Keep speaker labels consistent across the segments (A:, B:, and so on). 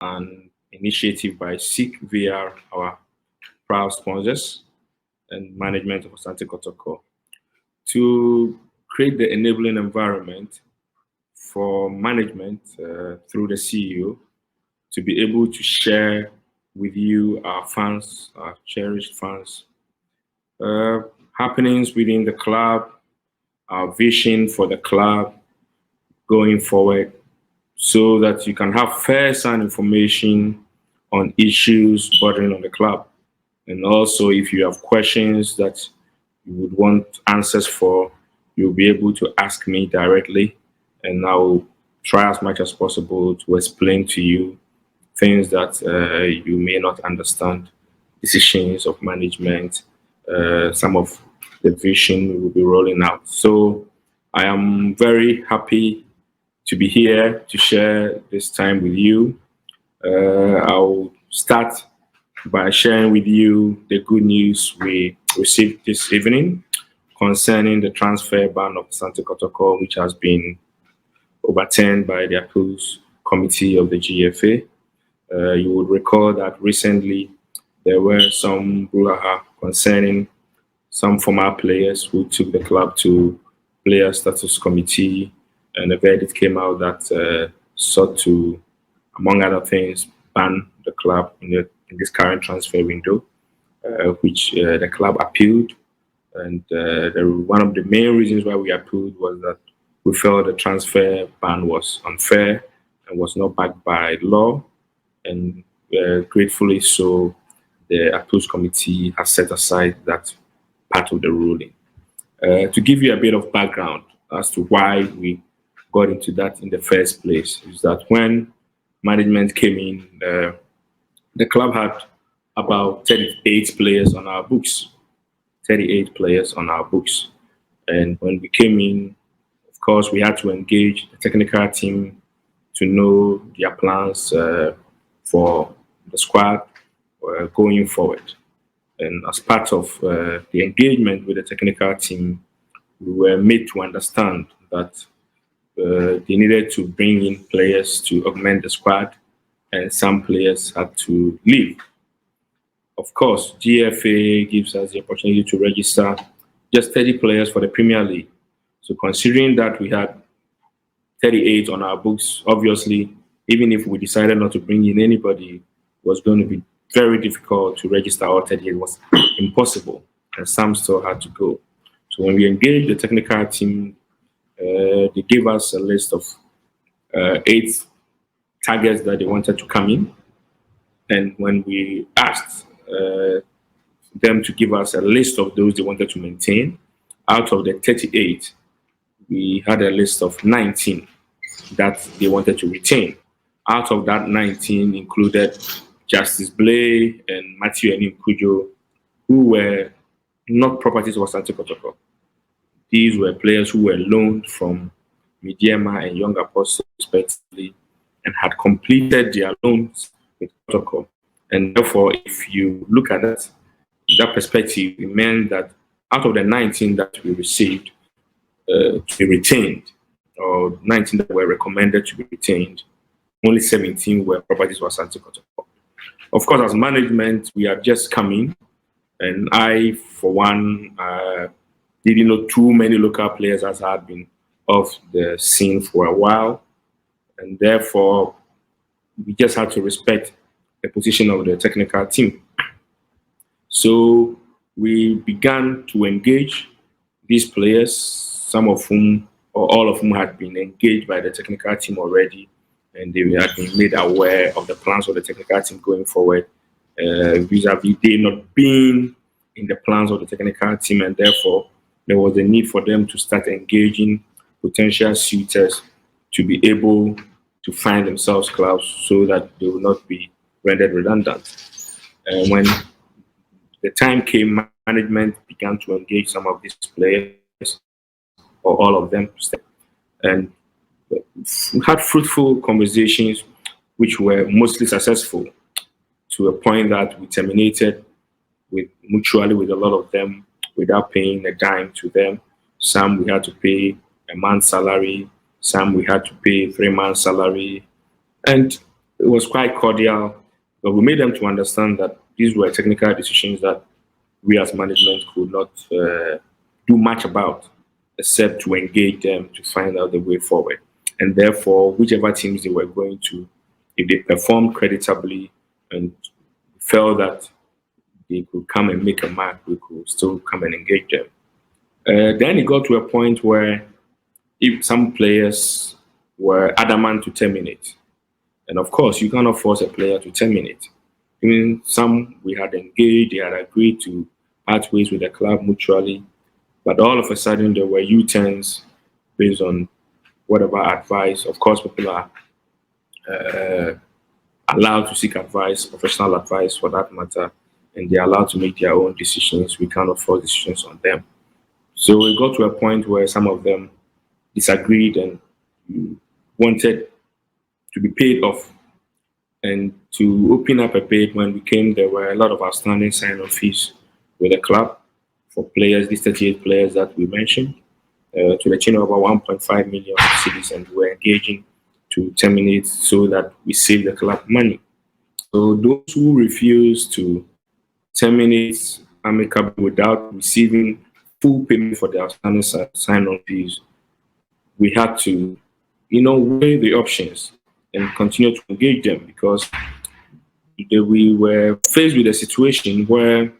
A: an initiative by SEEK via our proud sponsors and management of Asante Kotoko to create the enabling environment for management through the CEO to be able to share with you, our fans, our cherished fans, uh, happenings within the club, our vision for the club going forward, so that you can have first-hand information on issues bordering on the club. And also, if you have questions that you would want answers for, you'll be able to ask me directly, and I'll try as much as possible to explain to you things that you may not understand, decisions of management, some of the vision we will be rolling out. So I am very happy to be here to share this time with you. I'll start by sharing with you the good news we received this evening concerning the transfer ban of Asante Kotoko, which has been overturned by the appeals committee of the GFA. You would recall that recently there were some brouhaha concerning some former players who took the club to player status committee, and a verdict came out that sought to, among other things, ban the club in this current transfer window, which the club appealed. And one of the main reasons why we appealed was that we felt the transfer ban was unfair and was not backed by law. And gratefully so, the appeals committee has set aside that part of the ruling. To give you a bit of background as to why we got into that in the first place, is that when management came in, the club had about 38 players on our books. 38 players on our books. And when we came in, of course, we had to engage the technical team to know their plans for the squad going forward. And as part of the engagement with the technical team, we were made to understand that they needed to bring in players to augment the squad, and some players had to leave. Of course, GFA gives us the opportunity to register just 30 players for the Premier League. So considering that we had 38 on our books, obviously, even if we decided not to bring in anybody, it was going to be very difficult to register all 38. It was impossible, and some still had to go. So when we engaged the technical team, they gave us a list of 8 targets that they wanted to come in. And when we asked them to give us a list of those they wanted to maintain, out of the 38, we had a list of 19 that they wanted to retain. Out of that 19 included Justice Blay and Matthew Enim Kujo, who were not properties of Asante Kotoko. These were players who were loaned from Midiema and Young Apostle, respectively, and had completed their loans with Kotoko. And therefore, if you look at that perspective, it meant that out of the 19 that we received to be retained, or 19 that were recommended to be retained, only 17 were properties of Asante Kotoko. Of course, as management, we had just come in, and I, for one, didn't know too many local players as had been off the scene for a while, and therefore we just had to respect the position of the technical team. So we began to engage these players, some of whom or all of whom had been engaged by the technical team already, and they had been made aware of the plans of the technical team going forward, vis-a-vis they not being in the plans of the technical team, and therefore there was a need for them to start engaging potential suitors to be able to find themselves clubs so that they will not be rendered redundant. And when the time came, management began to engage some of these players, or all of them, and we had fruitful conversations which were mostly successful, to a point that we terminated mutually with a lot of them without paying a dime to them. Some we had to pay a month's salary, some we had to pay 3 months' salary. And it was quite cordial, but we made them to understand that these were technical decisions that we as management could not do much about, except to engage them to find out the way forward. And therefore, whichever teams they were going to, if they performed creditably and felt that they could come and make a mark, we could still come and engage them. Then it got to a point where if some players were adamant to terminate, and of course, you cannot force a player to terminate. Even some we had engaged, they had agreed to part ways with the club mutually, but all of a sudden there were U-turns based on whatever advice. Of course, people are uh, allowed to seek advice, professional advice for that matter, and they're allowed to make their own decisions. We cannot force decisions on them. So it got to a point where some of them disagreed and wanted to be paid off. And to open up a payment when we came, there were a lot of outstanding sign-on fees with the club for players, these 38 players that we mentioned, to the tune of about 1.5 million cities, and we were engaging to terminate so that we save the club money. So those who refuse to terminate amicably without receiving full payment for the outstanding sign-on fees, we had to, weigh the options and continue to engage them, because we were faced with a situation where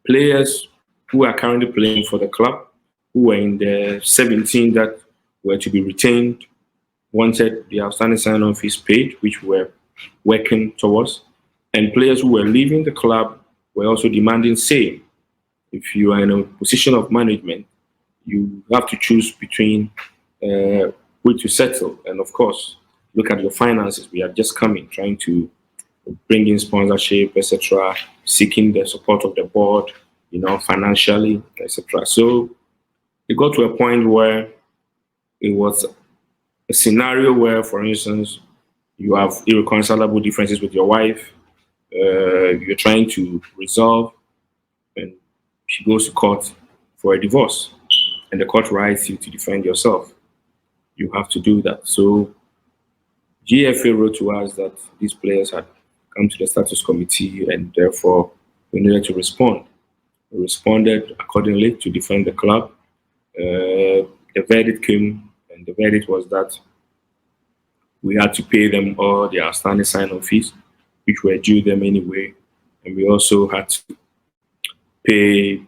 A: players who are currently playing for the club, who were in the 17 that were to be retained, wanted the outstanding sign-on fees paid, which we were working towards, and players who were leaving the club were also demanding same. If you are in a position of management, you have to choose between which to settle, and of course, look at your finances. We are just coming, trying to bring in sponsorship, etc., seeking the support of the board, financially, etc. So it got to a point where it was a scenario where, for instance, you have irreconcilable differences with your wife, you're trying to resolve, and she goes to court for a divorce, and the court writes you to defend yourself. You have to do that. So GFA wrote to us that these players had come to the status committee, and therefore we needed to respond. We responded accordingly to defend the club. The verdict came, and the verdict was that we had to pay them all their outstanding sign-on fees, which were due them anyway, and we also had to pay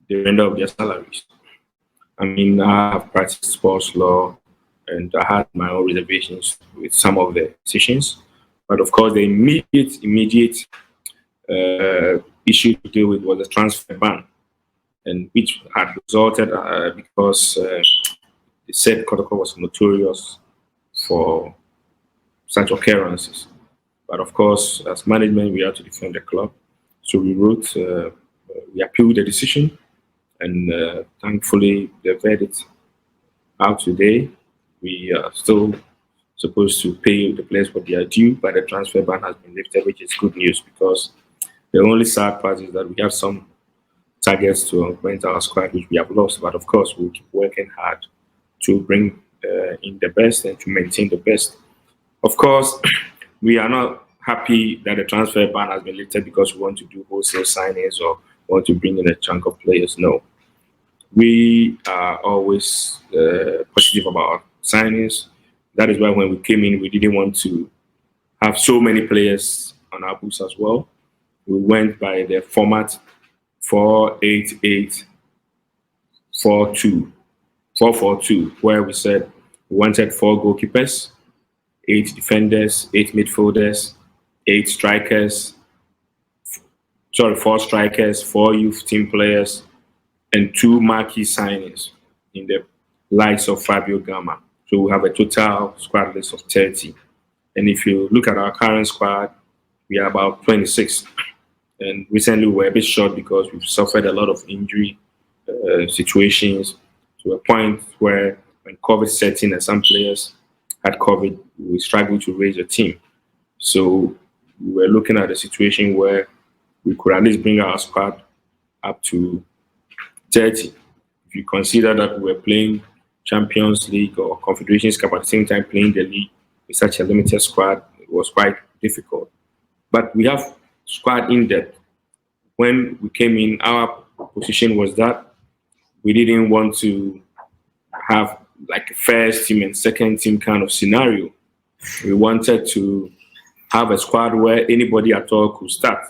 A: the render of their salaries. I mean, I have practiced sports law, and I had my own reservations with some of the decisions. But of course, the immediate issue to deal with was the transfer ban, and which had resulted because they said Kotoko was notorious for such occurrences. But of course, as management, we had to defend the club. So we wrote, we appealed the decision, and thankfully, the verdict out today. We are still supposed to pay the players what they are due, but the transfer ban has been lifted, which is good news, because the only sad part is that we have some targets to augment our squad, which we have lost. But of course, we'll keep working hard to bring in the best and to maintain the best. Of course, we are not happy that the transfer ban has been lifted because we want to do wholesale signings or want to bring in a chunk of players. No. We are always positive about signings. That is why when we came in, we didn't want to have so many players on our books as well. We went by the format 4-8-8-4-2, 4-4-2, where we said we wanted 4 goalkeepers, 8 defenders, 8 midfielders, 8 strikers, 4 strikers, 4 youth team players, and 2 marquee signings in the likes of Fabio Gama. So we have a total squad list of 30. And if you look at our current squad, we are about 26. And recently we were a bit short because we've suffered a lot of injury situations, to a point where when COVID set in and some players had COVID, we struggled to raise a team. So we were looking at a situation where we could at least bring our squad up to 30. If you consider that we're playing Champions League or Confederations Cup at the same time playing the league with such a limited squad, it was quite difficult. But we have squad in depth. When we came in, our position was that we didn't want to have like a first team and second team kind of scenario. We wanted to have a squad where anybody at all could start.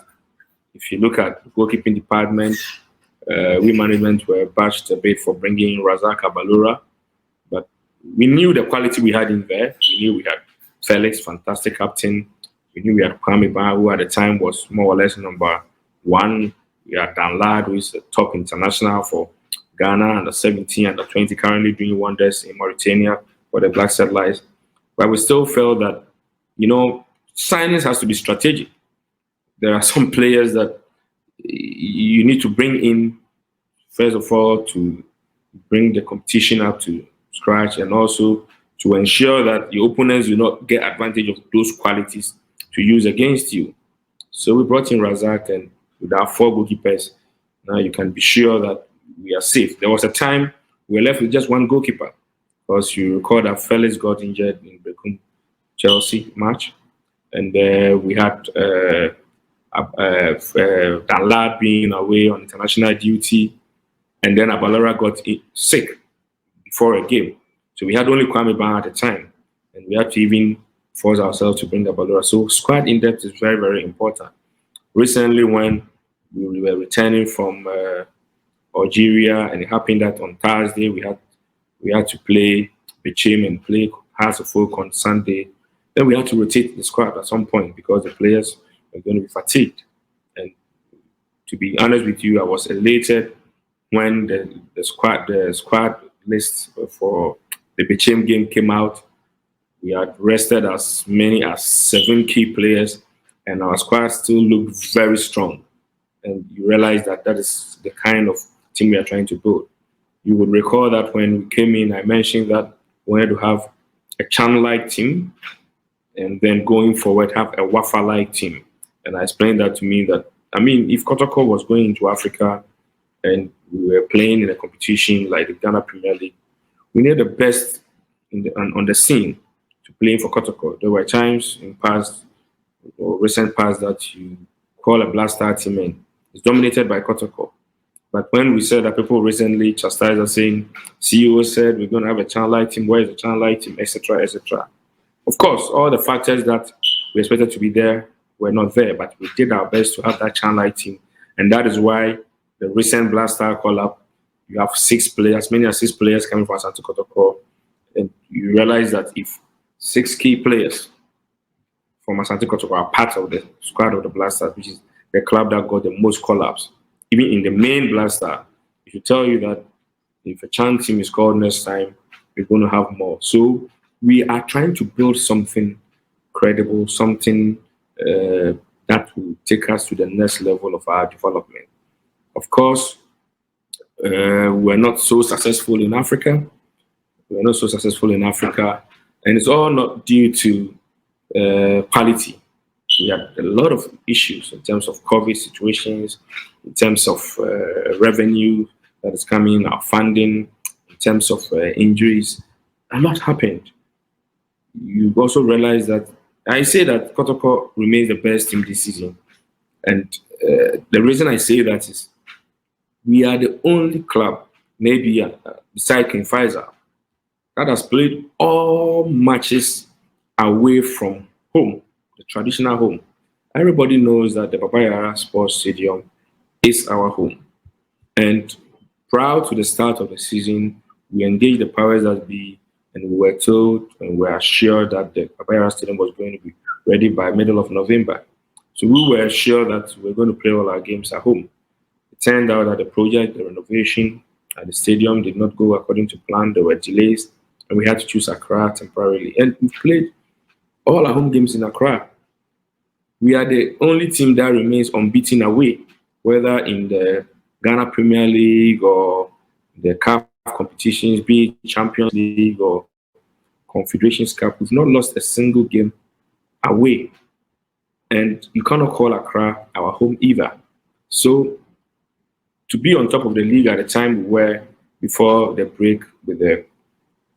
A: If you look at the goalkeeping department, we management were bashed a bit for bringing Razak Abalura, but we knew the quality we had in there. We knew we had Felix, fantastic captain. We knew we had Kwame Ba, who at the time was more or less number one. We had Dan Lad, who is the top international for Ghana, under 17, under 20, currently doing wonders in Mauritania for the Black Satellites. But we still felt that, signings has to be strategic. There are some players that you need to bring in, first of all, to bring the competition up to scratch, and also to ensure that the opponents do not get advantage of those qualities to use against you. So we brought in Razak, and with our 4 goalkeepers, now you can be sure that we are safe. There was a time we were left with just 1 goalkeeper, because you recall that Felix got injured in the Chelsea match, and we had Danlad being away on international duty, and then Abalara got sick before a game. So we had only Kwame Ban at the time, and we had to even force ourselves to bring Abalara. So squad in depth is very, very important. Recently, when we were returning from Algeria, and it happened that on Thursday we had to play Bichim and play Hearts of Oak on Sunday. Then we had to rotate the squad at some point because the players were going to be fatigued. And to be honest with you, I was elated when the squad list for the Bichim game came out. We had rested as many as 7 key players, and our squad still looked very strong. And you realize that is the kind of team we are trying to build. You would recall that when we came in, I mentioned that we wanted to have a Chan-like team, and then going forward have a Wafa-like team. And I explained that to mean that, if Kotoko was going into Africa and we were playing in a competition like the Ghana Premier League, we need the best on the scene to play for Kotoko. There were times in past or recent past that you call a Black Star team and it's dominated by Kotoko. But when we said that, people recently chastised us saying, CEO said we're going to have a Chan-like team, where is the Chan-like team, etc., etc. Of course, all the factors that we expected to be there were not there, but we did our best to have that Chan-like team. And that is why the recent Black Star call-up, you have 6 players, many as 6 players coming from Asante Kotoko. And you realize that if 6 key players from Asante Kotoko are part of the squad of the Black Stars, which is the club that got the most call-ups, even in the main Black Star, it should tell you that if a Chan team is called next time, we're going to have more. So we are trying to build something credible, something that will take us to the next level of our development. Of course, we're not so successful in Africa. And it's all not due to quality. We had a lot of issues in terms of COVID situations, in terms of revenue that is coming, our funding, in terms of injuries. A lot happened. You also realize that I say that Kotoko remains the best team this season. And the reason I say that is we are the only club, maybe beside King Faisal, that has played all matches away from home, the traditional home. Everybody knows that the Papayara Sports Stadium is our home. And prior to the start of the season, we engaged the powers that be, and we were told and we were assured that the Papayara Stadium was going to be ready by middle of November. So we were sure that we were going to play all our games at home. It turned out that the project, the renovation at the stadium did not go according to plan. There were delays, and we had to choose Accra temporarily. And we played all our home games in Accra. We are the only team that remains unbeaten away, whether in the Ghana Premier League or the CAF competitions, be it Champions League or Confederations Cup. We've not lost a single game away. And you cannot call Accra our home either. So to be on top of the league at the time we were before the break with the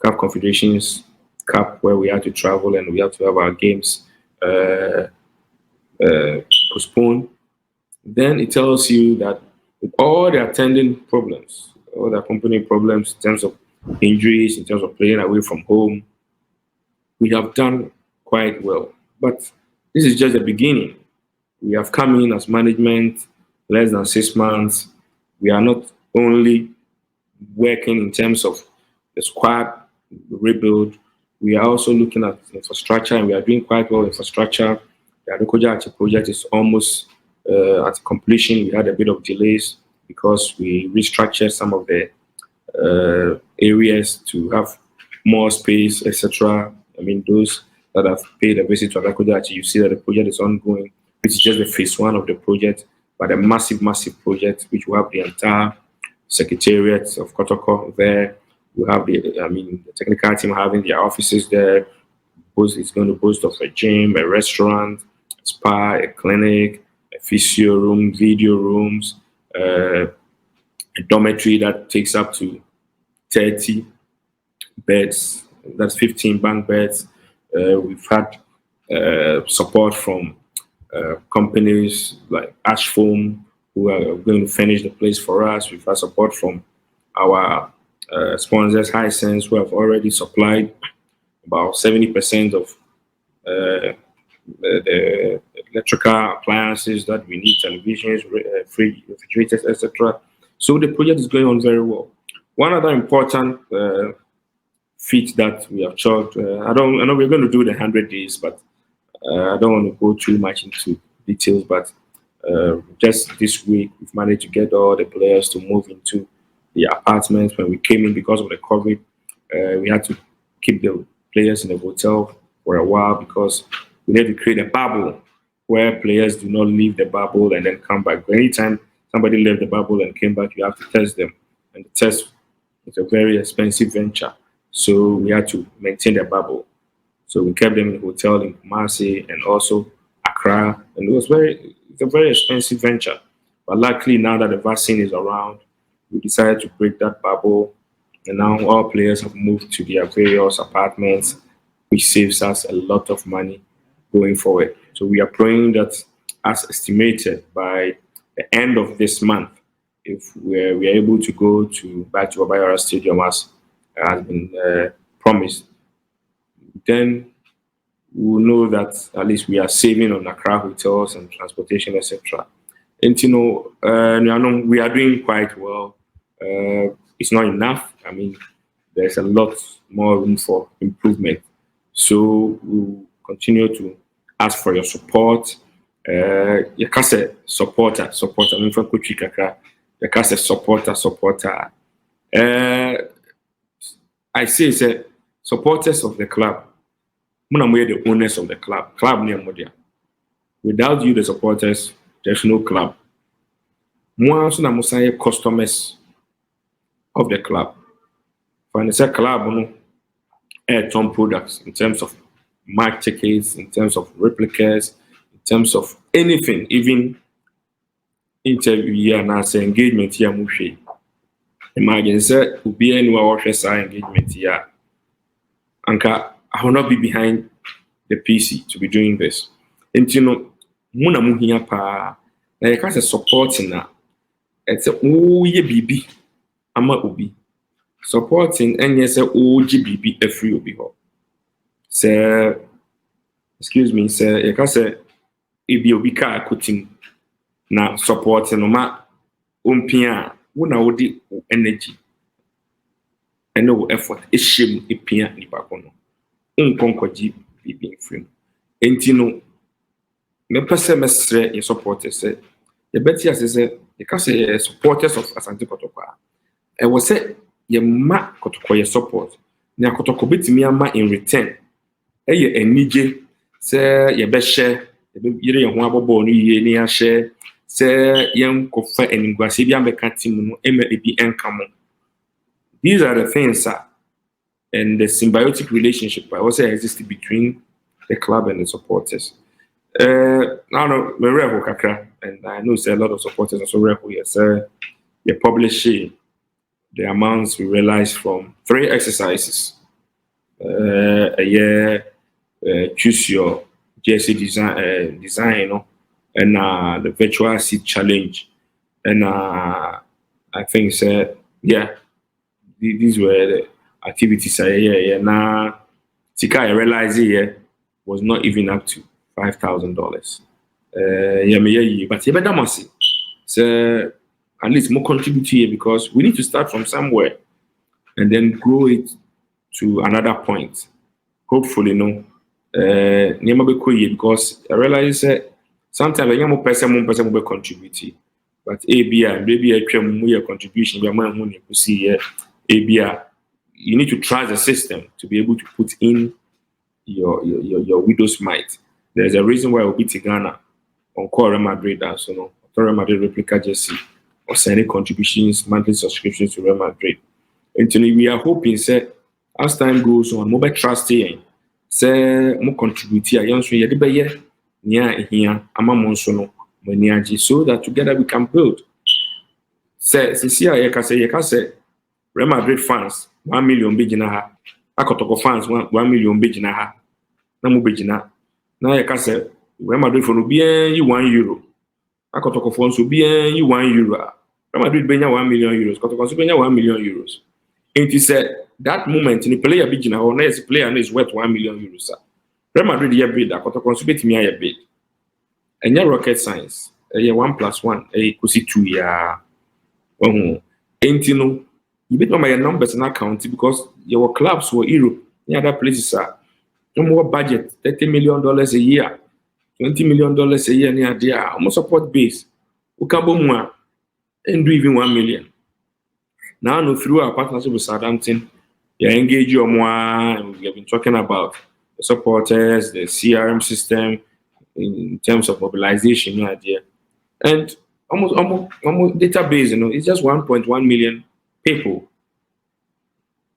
A: CAF Confederations Cup, where we had to travel and we had to have our games postponed. Then it tells you that with all the attending problems, all the accompanying problems in terms of injuries, in terms of playing away from home, we have done quite well. But this is just the beginning. We have come in as management less than 6 months. We are not only working in terms of the squad rebuild, we are also looking at infrastructure, and we are doing quite well. Infrastructure, the Adekoja project is almost at completion. We had a bit of delays because we restructured some of the areas to have more space, etc. I mean, those that have paid a visit to Adekoja, you see that the project is ongoing. It's just the phase one of the project, but a massive, massive project which will have the entire secretariat of Kotoko there. We have the technical team having their offices there. It's going to boast of a gym, a restaurant, a spa, a clinic, a physio room, video rooms, a dormitory that takes up to 30 beds. That's 15 bank beds. We've had support from companies like Ash Foam, who are going to furnish the place for us. We've had support from our sponsors, Hisense, who have already supplied about 70% of the electrical appliances that we need, televisions, fridge, refrigerators, etc. So the project is going on very well. One other important feat that we have chalked, I know we're going to do the 100 days, but I don't want to go too much into details, but just this week, we've managed to get all the players to move into the apartments. When we came in because of the COVID, we had to keep the players in the hotel for a while because we need to create a bubble where players do not leave the bubble and then come back. Anytime somebody left the bubble and came back, you have to test them. And the test is a very expensive venture. So we had to maintain the bubble. So we kept them in the hotel in Kumasi and also Accra. And it's a very expensive venture. But luckily now that the vaccine is around, we decided to break that bubble. And now all players have moved to their various apartments, which saves us a lot of money going forward. So we are praying that, as estimated, by the end of this month, if we are able to go back to Obayara Stadium as has been promised, then we will know that at least we are saving on Accra hotels and transportation, etc. And we are doing quite well. It's not enough. I mean, there's a lot more room for improvement. So we'll continue to ask for your support. You can say supporter. I mean, from Kuchi Kaka, you can say supporter. I say, supporters of the club. We are the owners of the club. Club near Modia. Without you, the supporters, there's no club. More so than customers of the club. For the club, airtime products in terms of match tickets, in terms of replicas, in terms of anything, even interview here and as engagement here. Imagine say be anyone watches our engagement here. Anka, I will not be behind the PC to be doing this. And muna muhiya pa na you can say supporting na. It's a ye bibi ama obi. Supporting and yes OGBB every obi ho. Say excuse me, say you can say ebi obi ka akutim na supporting no ma ompia wona wodi energy and no effort ehiem epia nipa kono. Unkonkoji bibi frame. Enti no me pese mesre your supporters say the better say you can say supporters of Asante Kotoko. I was say ye ma Kotoko ye support. Na Kotoko betimi ama in return. Eye enije say ye be share, ye ho abobo no ye ni a share, say yen kofa eniguase bi ameka team no ema ebi enkamo. These are the things and the symbiotic relationship I also exists between the club and the supporters. Now we reho kakra, and I know say a lot of supporters also reho here. Say they publish the amounts we realized from 3 exercises a year. Choose your jersey design, you know, and the virtual seat challenge, and I think yeah, these were the activities. Yeah. Now, Tika I realized was not even up to $5,000. But yeah, but that so at least more contribute here because we need to start from somewhere and then grow it to another point. Hopefully, no. Never be quiet because I realize that sometimes I am more person will contribute. But ABI, maybe I can more contribution, but my money to see ABI. You need to trust the system to be able to put in your widow's mite. There's a reason why we beat Ghana on core Real Madrid and so no. Real Madrid replica jersey or sending contributions, monthly subscriptions to Real Madrid. And we are hoping say as time goes on, mobile trust here, say more contribute here, young so you be near here, ama monsono, so that together we can build. Say, since here, you can say, Real Madrid fans, 1 million big in a ha, Kotoko fans, 1 million big in a ha, no big in a. Now you can say, Real Madrid for bien, you €1. Kotoko fans will be you €1. Real Madrid benya €1 million, Kotoko benya €1 million. And he said that moment in the player big in a next player is worth €1 million. Real Madrid year bid, Kotoko bit me a bid. And your rocket science, a 1+1, a kusi 2 year. Ain't you know, you bet on my numbers in account because your clubs were Europe, the other places are no more budget, $30 million a year, $20 million a year near there, almost support base. We can boom more and do even 1 million. Now, no, through our partnership with Southampton, you engage your more. We have been talking about the supporters, the CRM system in terms of mobilization, idea, and almost database. You know, it's just 1.1 million people,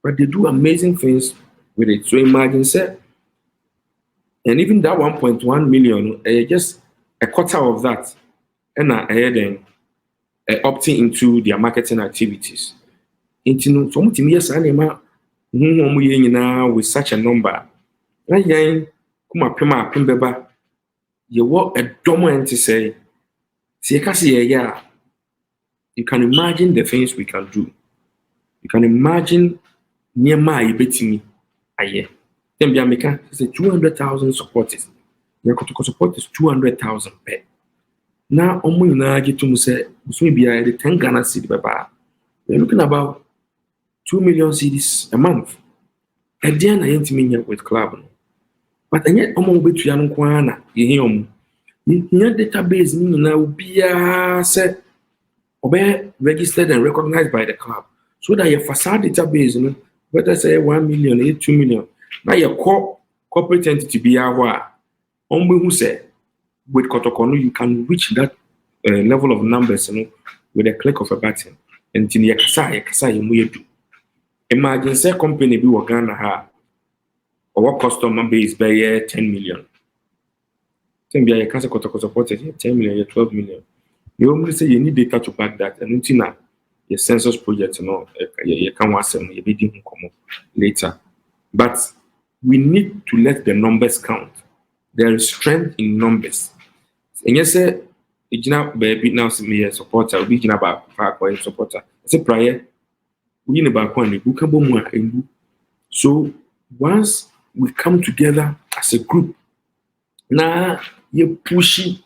A: but they do amazing things with it. So imagine, say, and even that 1.1 million, just a quarter of that, and then opting into their marketing activities. Into so much years with such a number. You what a dominant to say, yeah, you can imagine the things we can do. You can imagine near my betting me. Then be American, say 200,000 supporters. Your Kotoko support is 200,000 per. Now, get to say, be the 10 Ghana city, we're looking about 2 million cedis a month. And then I ain't mean with club. But and yet, bet you Kwana, you hear database, now be said, obey registered and recognized by the club. So that your facade database, whether say 1 million, 2 million. Now your corporate entity be our who say with Kotoko, you can reach that level of numbers, with a click of a button. And in you do. Imagine say company be Ghana ha or customer base by 10 million. Then be a cancer Kotoko supported 10 million, 12 million. You only say you need data to back that, and until now, your census project, you can watch them, you be later. But we need to let the numbers count. There is strength in numbers. And you say, baby now see me a supporter, we can about a supporter. I say prior, we about one, so once we come together as a group, now you're pushing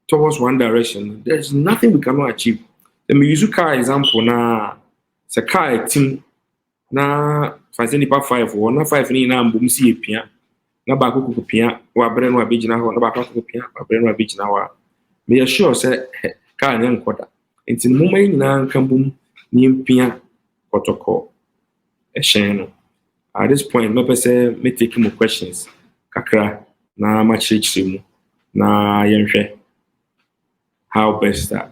A: towards one direction. There's nothing we cannot achieve. Let me use a car example now. It's a car team. Now, if I 5 or not 5 in boom see pia. Na ba ko pia wa bre no abegina ho na ba ko pia wa bre no abegina wa. Me sure say car nya nkoda. Nti mo mai nyina nka boom ni pia Kotoko e hyen no. At this point, me say me take more questions kakra na ma chirichiri mu na yenhwe how best that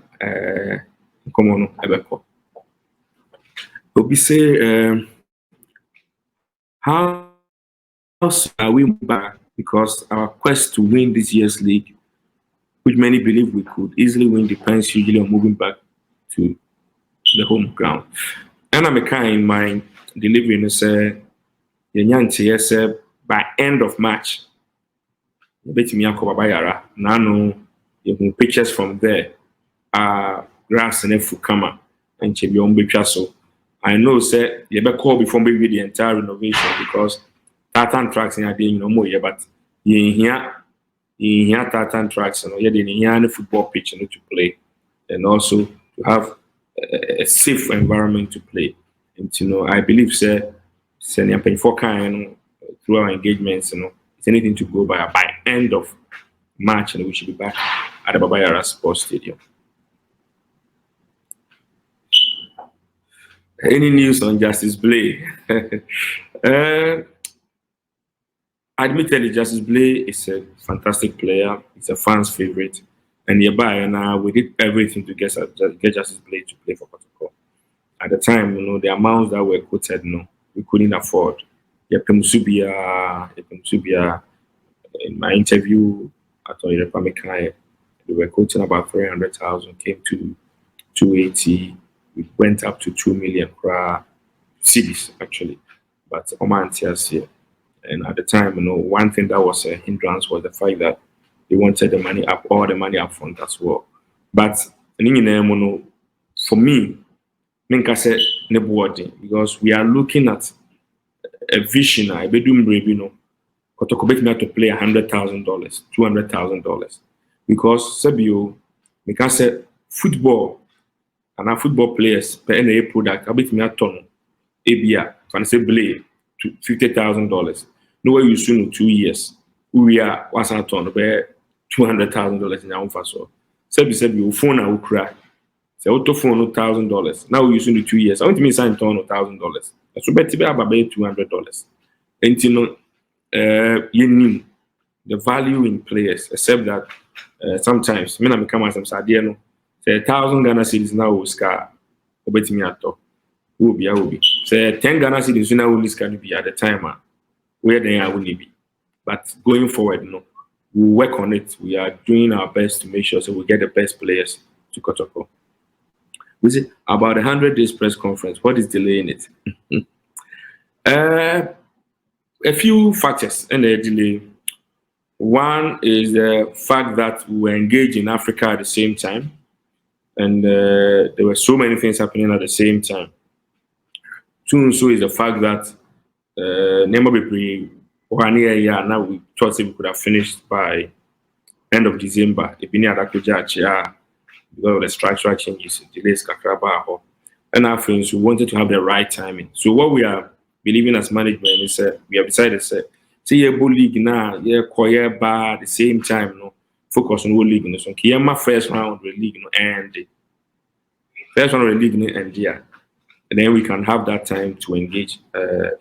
A: come on abeko. Obi say how are we back? Because our quest to win this year's league, which many believe we could easily win, depends usually on moving back to the home ground. And I'm a kind in mind delivering say by end of March, betimi akɔ babayara nano yɛhu pictures from there grass and fu kama and chebi on betwa so. I know say you better call before maybe the entire renovation because tartan tracks in there no more yeah, but you here tartan tracks and yeah, then here the football pitch to play and also to have a safe environment to play. And I believe say near paying for kind through our engagements, it's anything to go by end of March and we should be back at the Babayara Sports Stadium. Any news on Justice Blay? Admittedly, Justice Blay is a fantastic player. He's a fan's favorite. And nearby, and we did everything to get Justice Blay to play for Kotoko. At the time, the amounts that were quoted, we couldn't afford. Yepem Subia, in my interview at Oyepamikai, they were quoting about 300,000, came to 280. We went up to 2 million cities actually, but Oman here. And at the time, one thing that was a hindrance was the fact that they wanted the money up, all the money up front as well. But for me, because we are looking at a vision. I bedroom Kotoko bet me to play $100,000, $200,000, because Sabio, we can say football and our football players per NA product. I bet me a ton, ABA, fancy blade to $50,000. No way you soon 2 years. We are what's a ton where $200,000 in our so. Sabio phone a cry. Say auto phone $1,000. Now we using the 2 years. I want me sign ton $1,000. So bet be about $200. And you need the value in players, except that sometimes when I become as I'm sad, say 1,000 Ghana cedis now will scar obey me at all. Will be. Say 10 Ghana cedis now will can be at the time where they are will be. But going forward, we'll work on it. We are doing our best to make sure so we get the best players to Kotoko. We see about 100 days press conference. What is delaying it? A few factors in the delay. One is the fact that we were engaged in Africa at the same time, and there were so many things happening at the same time. Two, so is the fact that now we thought we could have finished by end of December. Because of the structural changes, delays, kakraba, and our friends we wanted to have the right timing. So what we are believing as management is we have decided say a league now, choir bar at the same time, focus on whole league. So Kiyama first round of the league, and first round of the league and and then we can have that time to engage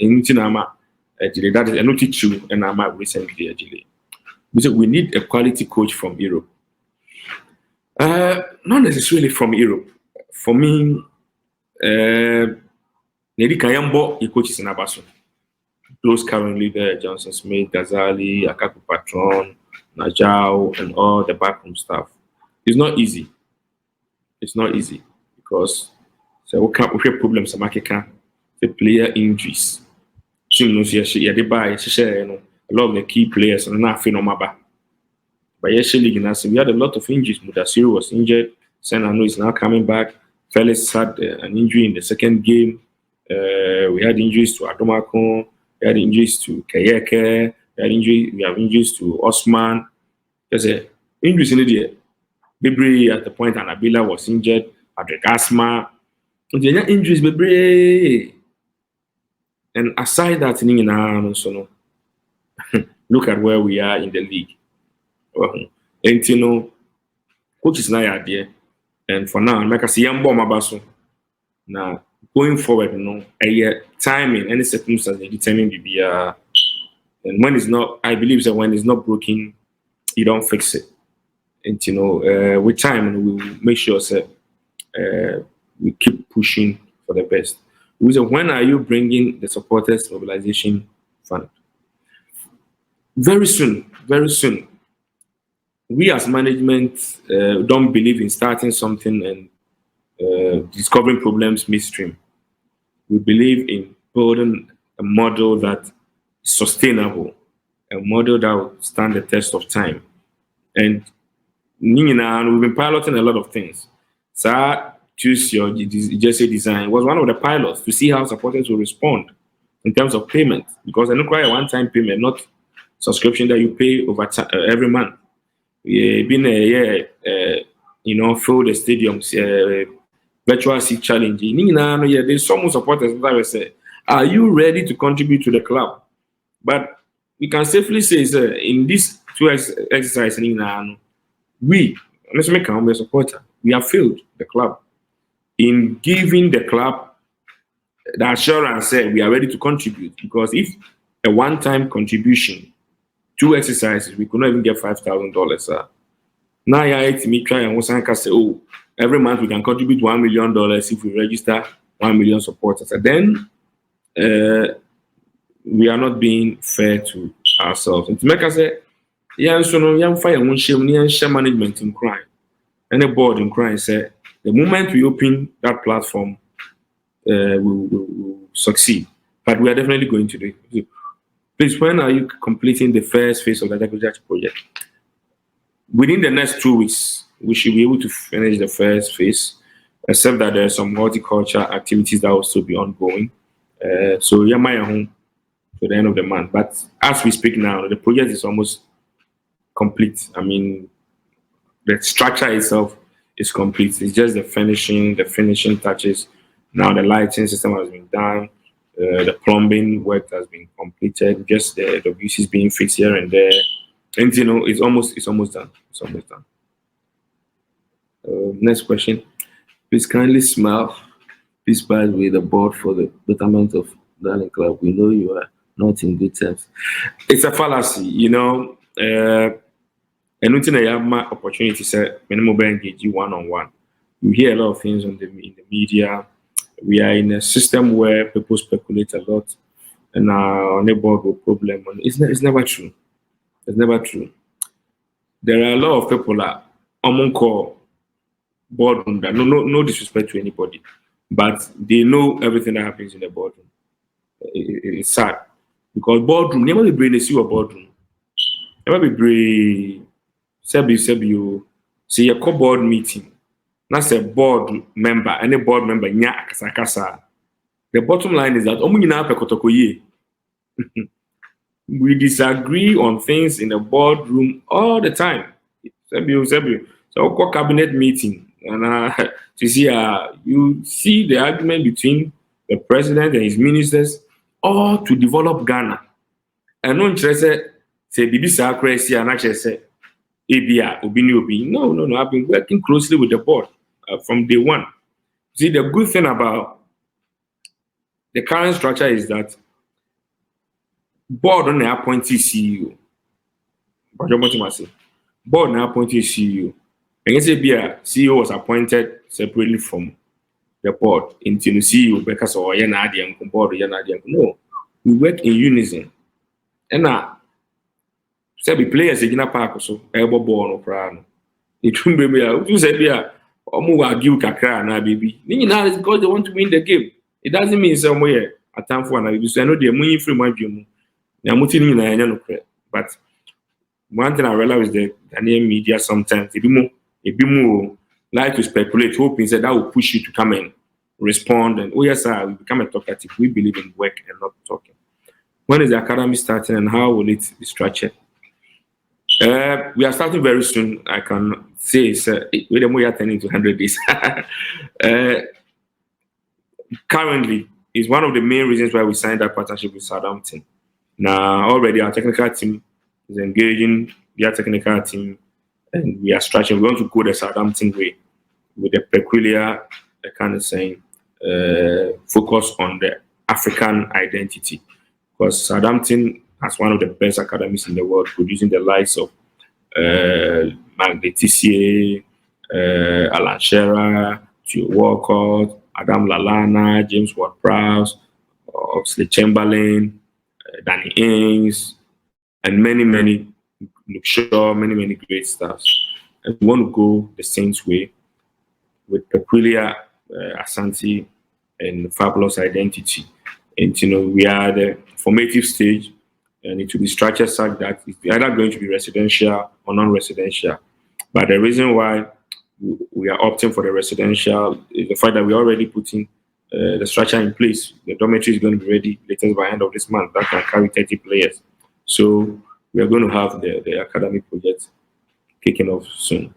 A: in Tinama. That is a not true, and I'm recently a delay. We need a quality coach from Europe. Not necessarily from Europe. For me, Nedi Kayambo, he coaches in Abaso. Those currently there, Johnson Smith, Ghazali, Akaku Patron, Najao, and all the backroom staff. It's not easy. It's not easy because we have problems. The player injuries. A lot of the key players are not feeling my back. But yes, we had a lot of injuries. Mudasiri was injured. Senano is now coming back. Felix had an injury in the second game. We had injuries to Adomako. We had injuries to Kayeke. We have injuries to Osman. There's injuries in the Bibri at the point, and Abila was injured. Adregasma. Injuries, Bibri. And aside that, look at where we are in the league. And coach is not idea. And for now, like I say, I'm born my now going forward, a timing, any circumstance they determine the and when it's not, I believe that when it's not broken, you don't fix it. And with time, we will make sure that we keep pushing for the best. When are you bringing the supporters mobilization fund? Very soon, very soon. We as management don't believe in starting something and discovering problems midstream. We believe in building a model that is sustainable, a model that will stand the test of time. And we've been piloting a lot of things. So choose your GSA design was one of the pilots to see how supporters will respond in terms of payment, because I don't require a one-time payment, not subscription that you pay over every month. Yeah, been fill the stadiums, virtual seat challenge. Yeah, there's some supporters that will say, "Are you ready to contribute to the club?" But we can safely say, sir, in this two exercise, we, let's make a supporter, we have failed the club in giving the club the assurance that we are ready to contribute. Because if a one-time contribution, two exercises, we could not even get $5,000. Now you to me try and say, oh, every month we can contribute $1 million if we register 1 million supporters. And then we are not being fair to ourselves. And to make us say, yeah, so no, young fire won't share management in crime. And a board in crime said the moment we open that platform, we'll succeed. But we are definitely going to do it. Please, when are you completing the first phase of the agriculture project? Within the next 2 weeks, we should be able to finish the first phase, except that there are some horticulture activities that will still be ongoing. So, yeah, my home to the end of the month. But as we speak now, the project is almost complete. I mean, the structure itself is complete. It's just the finishing touches. Now the lighting system has been done. The plumbing work has been completed. Just the WCs being fixed here and there. And it's almost done. It's almost done. Next question. Please kindly smile. Please pass with the board for the betterment of Darling Club. We know you are not in good terms. It's a fallacy, and nothing I have my opportunity say minimum engage you one-on-one. You hear a lot of things in the media. We are in a system where people speculate a lot, and on a board with problem. It's never true. It's never true. There are a lot of people that call boardroom that no disrespect to anybody, but they know everything that happens in the boardroom. It's sad because boardroom never be brain see your boardroom. Never be brain. Sebi you see a board meeting. That's a board member, any board member nya akasa. The bottom line is that Kotoko ye. We disagree on things in the boardroom all the time. Sebi. So cabinet meeting and you see the argument between the president and his ministers, all to develop Ghana. And no interest say BBC crazy and actually say ABR, Obi. No. I've been working closely with the board from day one. See, the good thing about the current structure is that board on the appointee CEO. Board on the appointee CEO. And yes, ABR CEO was appointed separately from the board into the CEO because of board. No, we work in unison. And now, say players in park so elbow ball no plan. It won't be you say be argue kakra na baby. Now it's because they want to win the game. It doesn't mean somewhere at time for another. So I know they're money free my dream. But one thing I realize is that Ghanaian media sometimes a bit more like to speculate, hoping that will push you to come and respond. And oh yes, sir, we become a talkative. We believe in work and not talking. When is the academy starting and how will it be structured? We are starting very soon. I can say we are turning to 100 days. Currently, is one of the main reasons why we signed that partnership with Southampton. Now, already our technical team is engaging their technical team, and we are stretching. We want to go the Southampton way with a peculiar kind of saying focus on the African identity, because Southampton has one of the best academies in the world, producing the likes of Magneticia, Alan Shearer, Joe Walcott, Adam Lallana, James Ward-Prowse, Oxley Chamberlain, Danny Ings, and many Luke Shaw, many great stars. And we want to go the Saints way with peculiar Asante and fabulous identity. And we are the formative stage. and it will be structured such that it's either going to be residential or non-residential. But the reason why we are opting for the residential is the fact that we're already putting the structure in place. The dormitory is going to be ready latest by end of this month. That can carry 30 players. So we are going to have the academic project kicking off soon.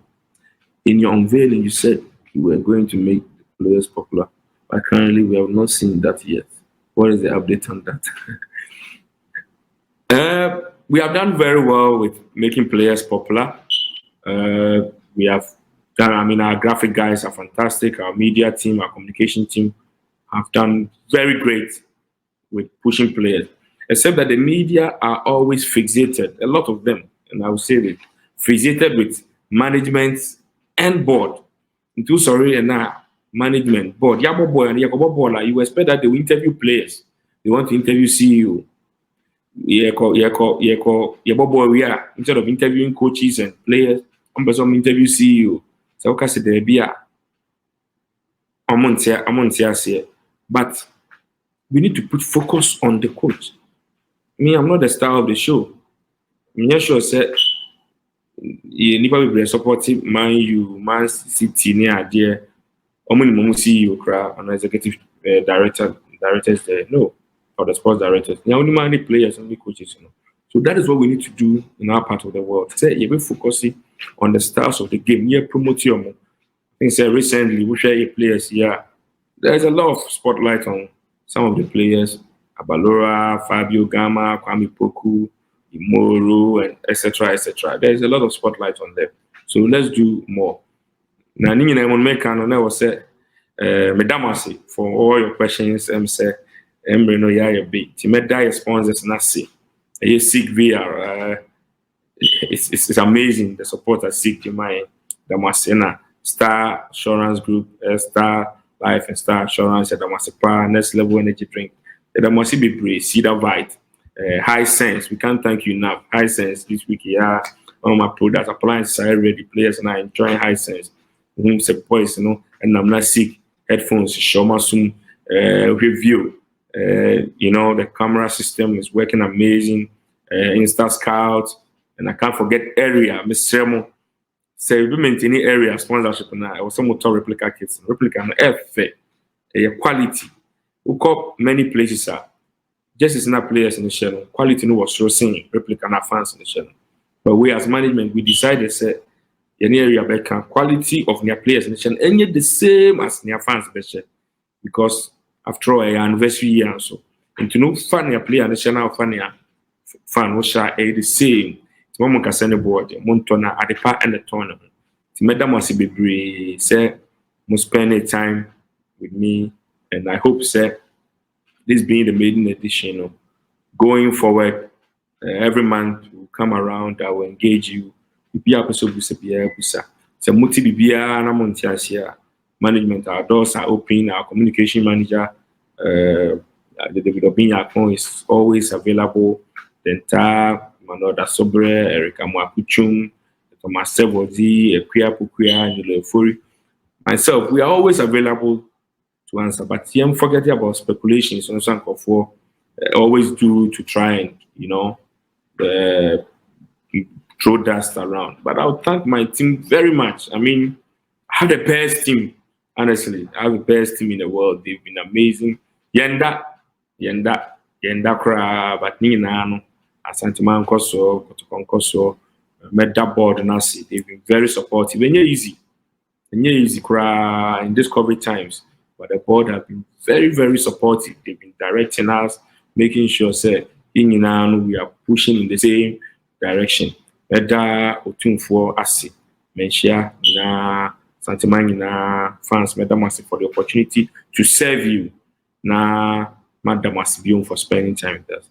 A: In your unveiling, you said you were going to make players popular, but currently we have not seen that yet. What is the update on that? We have done very well with making players popular. We have done, I mean, our graphic guys are fantastic. Our media team, our communication team have done very great with pushing players. Except that the media are always fixated, a lot of them, and I will say that, fixated with management and board. Into sorry and now management, board. Yabo boy and Yakobo boy, you expect that they will interview players. They want to interview CEO. Yabo boy, we are instead of interviewing coaches and players, I'm some interview CEO. So okay, say there be a here. But we need to put focus on the coach. Me, I'm not the star of the show. I'm sure say you never be supportive Man U, Man City near there. Omuni Momu CEO cra and executive directors there. No, or the sports directors. They only manage players, only coaches, you know. So that is what we need to do in our part of the world. Say you've been focusing on the stars of the game. Yeah, promote your I think say recently we share players here. There's a lot of spotlight on some of the players. Abalora, Fabio Gama, Kwame Poku, Imoro, and etc. etc. There's a lot of spotlight on them. So let's do more. Now, I want to make an honor say, Madam for all your questions. Say, no ya be. Timeda sponsors nasi. A Seek VR. It's amazing the support I seek in my Damascena Star Assurance Group, Star Life and Star Assurance, Damasepa, Next Level Energy Drink. There must be brave, Cedar Vite, High Sense. We can't thank you enough. High Sense this week, yeah. All my products, appliances are ready. Players and I enjoying High Sense. Whom say boys, you know, and I'm not sick. Headphones, show me some review. You know, the camera system is working amazing. Insta Scout, and I can't forget area, Miss Sermo. Say we maintain area sponsorship now. I was some motor replica kits. Replica no F quality. We call many places are just as not players in the channel. Quality no was so saying replica na fans in the channel. But we as management we decided say any area back quality of their players in the channel and yet the same as their fans best because after all anniversary year and so and to know fan your player in the channel fan was the same. One can send a board, Montona at the part and the tournament. To Madam must be brave, say, must spend a time with me, and I hope, say, this being the maiden edition, you know, going forward, every month will come around, I will engage you. Be a person who say, so, multi-bibia, and I'm management, our doors are open, our communication manager, the developing account is always available, the entire Manoda Sobre, Erika Mwakuchum, Thomas Sevodi, Equia Puquia, and Furi. Myself, we are always available to answer, but I'm forgetting about speculations on some of what always do to try and, you know, throw dust around. But I'll thank my team very much. I mean, I have the best team, honestly. I have the best team in the world. They've been amazing. Yenda kra, but Nina. Asante Kotoko, met that board and I see they've been very supportive. And easy in this COVID times, but the board have been very, very supportive. They've been directing us, making sure say we are pushing in the same direction. Meda Otunfo Asi, Menshia na Santimani fans, Madam for the opportunity to serve you. Na Madam for spending time with us.